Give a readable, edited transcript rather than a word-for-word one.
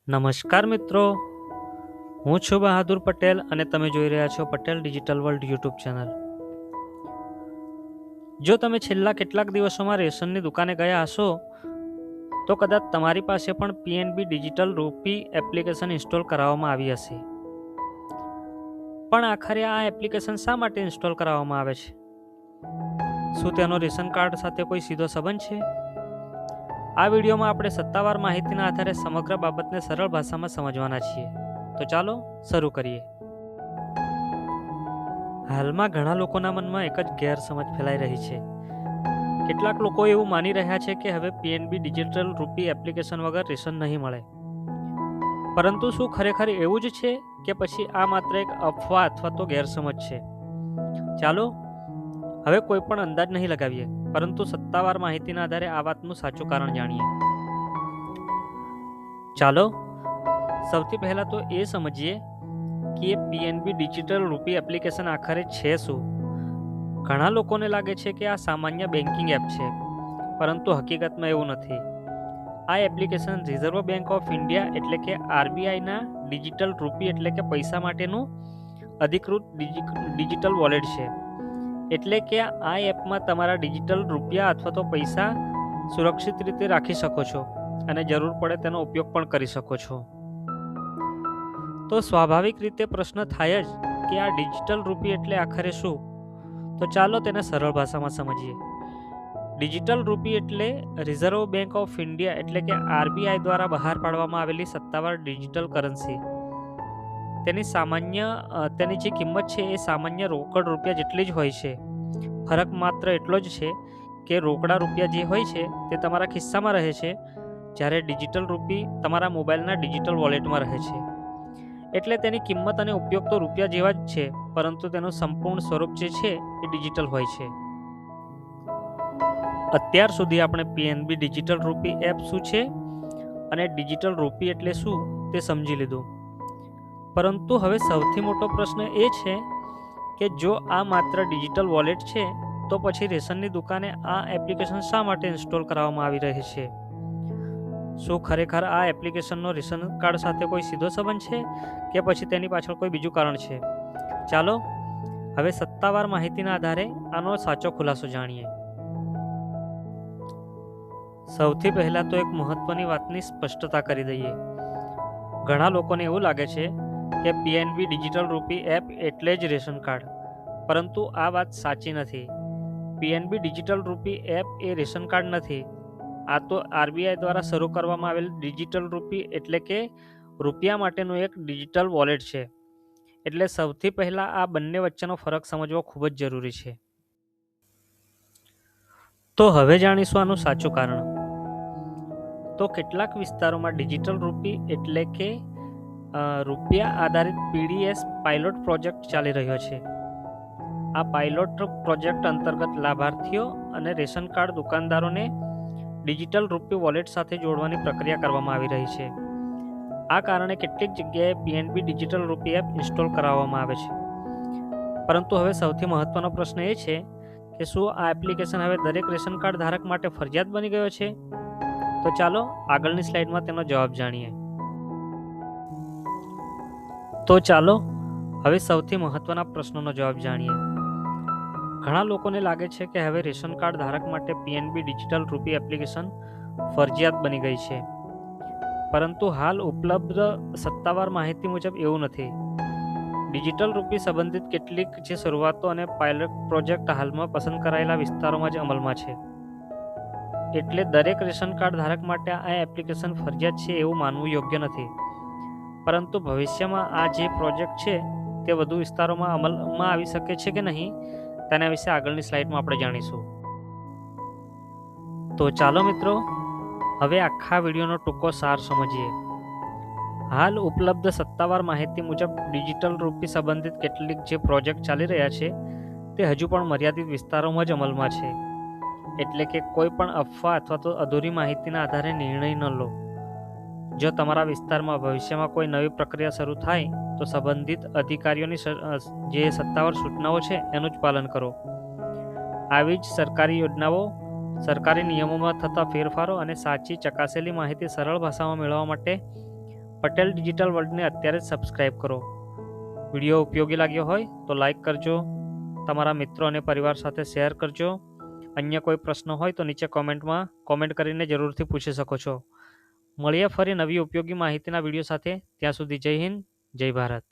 નમસ્કાર મિત્રો, હું છું બહાદુર પટેલ અને તમે જોઈ રહ્યા છો Patel digital world YouTube channel. જો તમે છેલ્લા કેટલાક દિવસોમાં રેશનની દુકાને ગયા હશો તો કદાચ તમારી પાસે પણ પીએનબી ડિજિટલ રૂપી એપ્લિકેશન ઇન્સ્ટોલ કરાવવામાં આવી હશે. પણ આખરે આ એપ્લિકેશન શા માટે ઇન્સ્ટોલ કરાવવામાં આવે છે? શું તેનો રેશન કાર્ડ સાથે કોઈ સીધો સંબંધ છે? આ વિડીયોમાં આપણે સત્તાવાર માહિતીના આધારે સમગ્ર બાબતને સરળ ભાષામાં સમજવાના છીએ. તો ચાલો શરૂ કરીએ. હાલમાં ઘણા લોકોના મનમાં એક જ ગેરસમજ ફેલાઈ રહી છે. કેટલાક લોકો એવું માની રહ્યા છે કે હવે પીએનબી ડિજિટલ રૂપી એપ્લિકેશન વગર રેશન નહીં મળે. પરંતુ શું ખરેખર એવું જ છે કે પછી આ માત્ર એક અફવા અથવા તો ગેરસમજ છે? ચાલો હવે કોઈ પણ અંદાજ નહીં લગાવીએ, પરંતુ સત્તાવાર માહિતીના આધારે આ વાતનું સાચું કારણ જાણીએ. ચાલો સૌથી પહેલા તો એ સમજીએ કે પીએનબી ડિજિટલ રૂપી એપ્લિકેશન આખરે છે શું. ઘણા લોકોને લાગે છે કે આ સામાન્ય બેન્કિંગ એપ છે, પરંતુ હકીકતમાં એવું નથી. આ application reserve bank of India એટલે કે આરબીઆઈના ડિજિટલ રૂપી એટલે કે પૈસા માટેનું અધિકૃત ડિજિટલ વોલેટ છે. એટલે કે આ એપમાં તમારા ડિજિટલ રૂપિયા અથવા તો પૈસા સુરક્ષિત રીતે રાખી શકો છો અને જરૂર પડે તેનો ઉપયોગ પણ કરી શકો છો. તો સ્વાભાવિક રીતે પ્રશ્ન થાય જ કે આ ડિજિટલ રૂપી એટલે આખરે શું? તો ચાલો તેને સરળ ભાષામાં સમજીએ. ડિજિટલ રૂપી એટલે રિઝર્વ બેંક ઓફ ઇન્ડિયા એટલે કે આરબીઆઈ દ્વારા બહાર પાડવામાં આવેલી સત્તાવાર ડિજિટલ કરન્સી. તેની જે કિંમત છે એ સામાન્ય રોકડ રૂપિયા જેટલી જ હોય છે. ફરક માત્ર એટલો જ છે કે રોકડા રૂપિયા જે હોય છે તે તમારા ખિસ્સામાં રહે છે, જ્યારે ડિજિટલ રૂપી તમારા મોબાઈલના ડિજિટલ વોલેટમાં રહે છે. એટલે તેની કિંમત અને ઉપયોગ તો રૂપિયા જેવા જ છે, પરંતુ તેનું સંપૂર્ણ સ્વરૂપ જે છે એ ડિજિટલ હોય છે. અત્યાર સુધી આપણે પીએનબી ડિજિટલ રૂપી એપ શું છે અને ડિજિટલ રૂપી એટલે શું તે સમજી લીધું. પરંતુ હવે સૌથી મોટો પ્રશ્ન એ છે કે જો આ માત્ર ડિજિટલ વોલેટ છે તો પછી રેશનની દુકાને આ એપ્લિકેશન શા માટે ઇન્સ્ટોલ કરાવવામાં આવી રહી છે? શું ખરેખર આ એપ્લિકેશનનો રેશન કાર્ડ સાથે કોઈ સીધો સંબંધ છે કે પછી તેની પાછળ કોઈ બીજું કારણ છે? ચાલો હવે સત્તાવાર માહિતીના આધારે આનો સાચો ખુલાસો જાણીએ. સૌથી પહેલા તો એક મહત્વની વાતની સ્પષ્ટતા કરી દઈએ. ઘણા લોકોને એવું લાગે છે કે પીએનબી ડિજિટલ રૂપી એપ એટલે જ રેશન કાર્ડ, પરંતુ આ વાત સાચી નથી. પીએનબી ડિજિટલ રૂપી એપ એ રેશન કાર્ડ નથી. આ તો આરબીઆઈ દ્વારા શરૂ કરવામાં આવેલ ડિજિટલ રૂપી એટલે કે રૂપિયા માટેનું એક ડિજિટલ વોલેટ છે. એટલે સૌથી પહેલા આ બંને વચ્ચેનો ફરક સમજવો ખૂબ જ જરૂરી છે. તો હવે જાણીશું આનું સાચું કારણ. તો કેટલાક વિસ્તારોમાં ડિજિટલ રૂપી એટલે કે રૂપિયા આધારિત પીડીએસ પાયલોટ પ્રોજેક્ટ ચાલી રહ્યો છે. આ પાયલોટ પ્રોજેક્ટ અંતર્ગત લાભાર્થીઓ અને રેશન કાર્ડ દુકાનદારોને ડિજિટલ રૂપી વોલેટ સાથે જોડવાની પ્રક્રિયા કરવામાં આવી રહી છે. આ કારણે કેટલીક જગ્યાએ પીએનબી ડિજિટલ રૂપી એપ ઇન્સ્ટોલ કરાવવામાં આવે છે. પરંતુ હવે સૌથી મહત્વનો પ્રશ્ન એ છે કે શું આ એપ્લિકેશન હવે દરેક રેશન કાર્ડ ધારક માટે ફરજિયાત બની ગયો છે? તો ચાલો આગળની સ્લાઇડમાં તેનો જવાબ જાણીએ. તો ચાલો હવે સૌથી મહત્વના પ્રશ્નનો જવાબ જાણીએ. ઘણા લોકોને લાગે છે કે હવે રેશન કાર્ડ ધારક માટે પીએનબી ડિજિટલ રૂપી એપ્લિકેશન ફરજિયાત બની ગઈ છે. પરંતુ હાલ ઉપલબ્ધ સત્તાવાર માહિતી મુજબ એવું નથી. ડિજિટલ રૂપી સંબંધિત કેટલીક જે શરૂઆતો અને પાયલોટ પ્રોજેક્ટ હાલમાં પસંદ કરાયેલા વિસ્તારોમાં જ અમલમાં છે. એટલે દરેક રેશન કાર્ડ ધારક માટે આ એપ્લિકેશન ફરજિયાત છે એવું માનવું યોગ્ય નથી. પરંતુ ભવિષ્યમાં આ જે પ્રોજેક્ટ છે તે વધુ વિસ્તારોમાં અમલમાં આવી શકે છે કે નહીં તેના વિશે આગળની સ્લાઇડમાં આપણે જાણીશું. તો ચાલો મિત્રો હવે આખા વિડીયોનો ટૂંકો સાર સમજીએ. હાલ ઉપલબ્ધ સત્તાવાર માહિતી મુજબ ડિજિટલ રૂપી સંબંધિત કેટલીક જે પ્રોજેક્ટ ચાલી રહ્યા છે તે હજુ પણ મર્યાદિત વિસ્તારોમાં જ અમલમાં છે. એટલે કે કોઈ પણ અફવા અથવા તો અધૂરી માહિતીના આધારે નિર્ણય ન લો. જો તમારા વિસ્તારમાં ભવિષ્યમાં કોઈ નવી પ્રક્રિયા શરૂ થાય તો સંબંધિત અધિકારીઓની જે સત્તાવાર સૂચનાઓ છે એનું જ પાલન કરો. આવી જ સરકારી યોજનાઓ, સરકારી નિયમોમાં થતા ફેરફારો અને સાચી ચકાસેલી માહિતી સરળ ભાષામાં મેળવવા માટે પટેલ ડિજિટલ વર્લ્ડને અત્યારે જ સબસ્ક્રાઈબ કરો. વિડીયો ઉપયોગી લાગ્યો હોય તો લાઈક કરજો, તમારા મિત્રો અને પરિવાર સાથે શેર કરજો. અન્ય કોઈ પ્રશ્ન હોય તો નીચે કોમેન્ટમાં કોમેન્ટ કરીને જરૂરથી પૂછી શકો છો. મળીએ ફરી નવી ઉપયોગી માહિતીના વિડીયો સાથે. ત્યાં સુધી જય હિન્દ, જય ભારત.